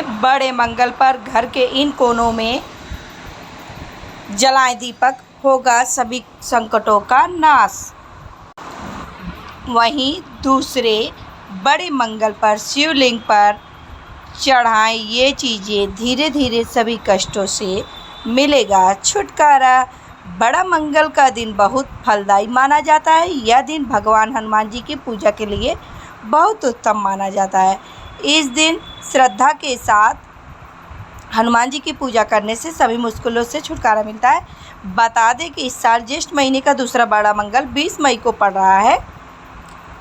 बड़े मंगल पर घर के इन कोनों में जलाएं दीपक, होगा सभी संकटों का नाश। वहीं दूसरे बड़े मंगल पर शिवलिंग पर चढ़ाएं ये चीज़ें, धीरे धीरे सभी कष्टों से मिलेगा छुटकारा। बड़ा मंगल का दिन बहुत फलदायी माना जाता है। यह दिन भगवान हनुमान जी की पूजा के लिए बहुत उत्तम माना जाता है। इस दिन श्रद्धा के साथ हनुमान जी की पूजा करने से सभी मुश्किलों से छुटकारा मिलता है। बता दें कि इस साल ज्येष्ठ महीने का दूसरा बड़ा मंगल 20 मई को पड़ रहा है।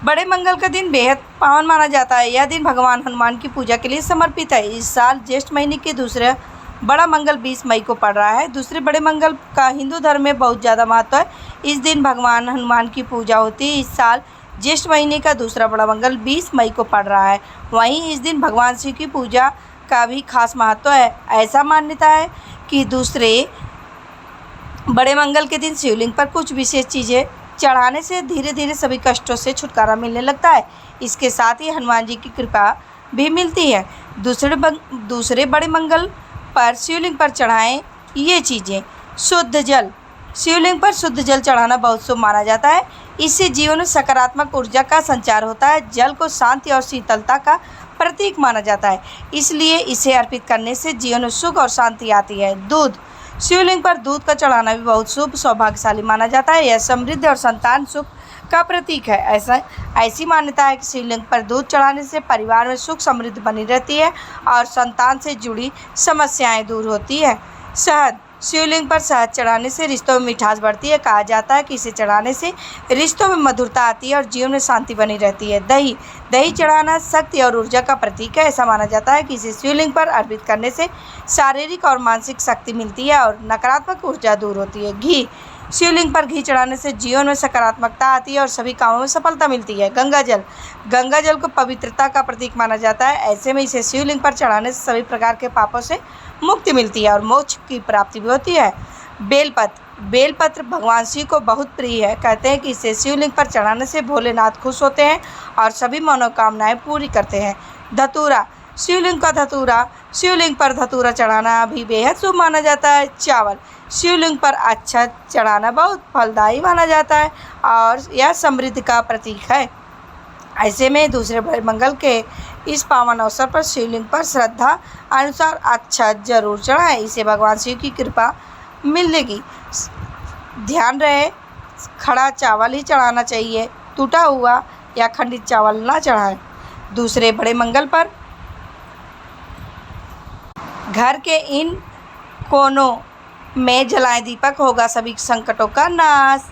बड़े मंगल का दिन बेहद पावन माना जाता है। यह दिन भगवान हनुमान की पूजा के लिए समर्पित है। इस साल ज्येष्ठ महीने के दूसरा बड़ा मंगल 20 मई को पड़ रहा है। दूसरे बड़े मंगल का हिंदू धर्म में बहुत ज़्यादा महत्व है। इस दिन भगवान हनुमान की पूजा होती है। इस साल ज्येष्ठ महीने का दूसरा बड़ा मंगल 20 मई को पड़ रहा है। वहीं इस दिन भगवान शिव की पूजा का भी खास महत्व है। ऐसा मान्यता है कि दूसरे बड़े मंगल के दिन शिवलिंग पर कुछ विशेष चीज़ें चढ़ाने से धीरे धीरे सभी कष्टों से छुटकारा मिलने लगता है। इसके साथ ही हनुमान जी की कृपा भी मिलती है। दूसरे बड़े मंगल पर शिवलिंग पर चढ़ाएं ये चीज़ें। शुद्ध जल, शिवलिंग पर शुद्ध जल चढ़ाना बहुत शुभ माना जाता है। इससे जीवन में सकारात्मक ऊर्जा का संचार होता है। जल को शांति और शीतलता का प्रतीक माना जाता है, इसलिए इसे अर्पित करने से जीवन में सुख और शांति आती है। दूध, शिवलिंग पर दूध का चढ़ाना भी बहुत शुभ सौभाग्यशाली माना जाता है। यह समृद्धि और संतान सुख का प्रतीक है। ऐसी मान्यता है कि शिवलिंग पर दूध चढ़ाने से परिवार में सुख समृद्धि बनी रहती है और संतान से जुड़ी समस्याएं दूर होती है। शहद, शिवलिंग पर शहद चढ़ाने से रिश्तों में मिठास बढ़ती है। कहा जाता है कि इसे चढ़ाने से रिश्तों में मधुरता आती है और जीवन में शांति बनी रहती है। दही चढ़ाना शक्ति और ऊर्जा का प्रतीक है। ऐसा माना जाता है कि इसे शिवलिंग पर अर्पित करने से शारीरिक और मानसिक शक्ति मिलती है और नकारात्मक ऊर्जा दूर होती है। घी, शिवलिंग पर घी चढ़ाने से जीवन में सकारात्मकता आती है और सभी कामों में सफलता मिलती है। गंगा जल को पवित्रता का प्रतीक माना जाता है। ऐसे में इसे शिवलिंग पर चढ़ाने से सभी प्रकार के पापों से मुक्ति मिलती है और मोक्ष की प्राप्ति भी होती है। बेलपत्र भगवान शिव को बहुत प्रिय है। कहते हैं कि इसे शिवलिंग पर चढ़ाने से भोलेनाथ खुश होते हैं और सभी मनोकामनाएं पूरी करते हैं। धतूरा, शिवलिंग पर धतूरा चढ़ाना भी बेहद शुभ माना जाता है। चावल, शिवलिंग पर अक्षत चढ़ाना बहुत फलदायी माना जाता है और यह समृद्धि का प्रतीक है। ऐसे में दूसरे बड़े मंगल के इस पावन अवसर पर शिवलिंग पर श्रद्धा अनुसार अक्षत जरूर चढ़ाएं। इसे भगवान शिव की कृपा मिलेगी। ध्यान रहे, खड़ा चावल ही चढ़ाना चाहिए, टूटा हुआ या खंडित चावल ना चढ़ाएं। दूसरे बड़े मंगल पर घर के इन कोनों में जलाएं दीपक, होगा सभी संकटों का नाश।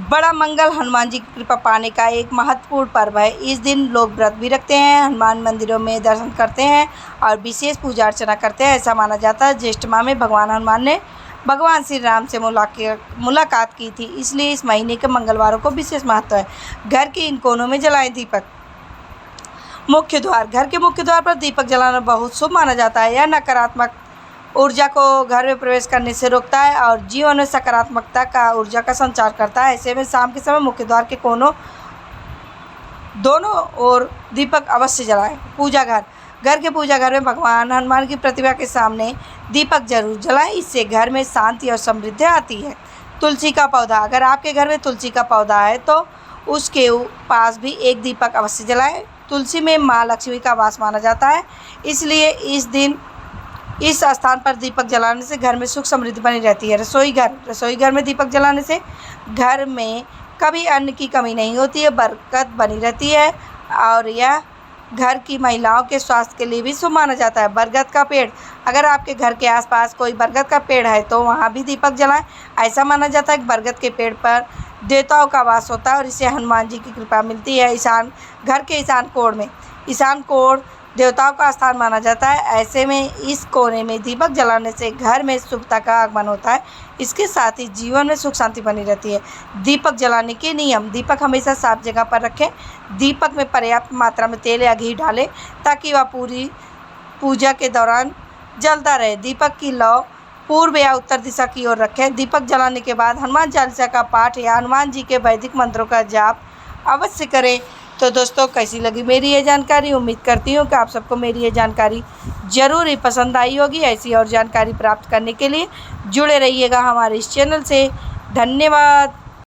बड़ा मंगल हनुमान जी की कृपा पाने का एक महत्वपूर्ण पर्व है। इस दिन लोग व्रत भी रखते हैं, हनुमान मंदिरों में दर्शन करते हैं और विशेष पूजा अर्चना करते हैं। ऐसा माना जाता है ज्येष्ठ माह में भगवान हनुमान ने भगवान श्री राम से मुलाकात की थी, इसलिए इस महीने के मंगलवारों को विशेष महत्व है। घर के इन कोनों में जलाएं दीपक। मुख्य द्वार, घर के मुख्य द्वार पर दीपक जलाना बहुत शुभ माना जाता है। यह नकारात्मक ऊर्जा को घर में प्रवेश करने से रोकता है और जीवन में सकारात्मकता का ऊर्जा का संचार करता है। ऐसे में शाम के समय मुख्य द्वार के कोनों दोनों ओर दीपक अवश्य जलाएं। घर के पूजा घर में भगवान हनुमान की प्रतिमा के सामने दीपक जरूर जलाएं। इससे घर में शांति और समृद्धि आती है। तुलसी का पौधा, अगर आपके घर में तुलसी का पौधा है तो उसके पास भी एक दीपक अवश्य जलाएं। तुलसी में माँ लक्ष्मी का वास माना जाता है, इसलिए इस दिन इस स्थान पर दीपक जलाने से घर में सुख समृद्धि बनी रहती है। रसोई घर में दीपक जलाने से घर में कभी अन्न की कमी नहीं होती है, बरकत बनी रहती है और यह घर की महिलाओं के स्वास्थ्य के लिए भी शुभ माना जाता है। बरगद का पेड़, अगर आपके घर के आसपास कोई बरगद का पेड़ है तो वहाँ भी दीपक जलाएं। ऐसा माना जाता है कि बरगद के पेड़ पर देवताओं का वास होता है और इससे हनुमान जी की कृपा मिलती है। घर के ईशान कोण देवताओं का स्थान माना जाता है। ऐसे में इस कोने में दीपक जलाने से घर में शुभता का आगमन होता है। इसके साथ ही जीवन में सुख शांति बनी रहती है। दीपक जलाने के नियम, दीपक हमेशा साफ जगह पर रखें। दीपक में पर्याप्त मात्रा में तेल या घी डालें ताकि वह पूरी पूजा के दौरान जलता रहे। दीपक की लौ पूर्व या उत्तर दिशा की ओर रखें। दीपक जलाने के बाद हनुमान चालीसा का पाठ या हनुमान जी के वैदिक मंत्रों का जाप अवश्य करें। तो दोस्तों, कैसी लगी मेरी ये जानकारी? उम्मीद करती हूँ कि आप सबको मेरी ये जानकारी ज़रूर ही पसंद आई होगी। ऐसी और जानकारी प्राप्त करने के लिए जुड़े रहिएगा हमारे इस चैनल से। धन्यवाद।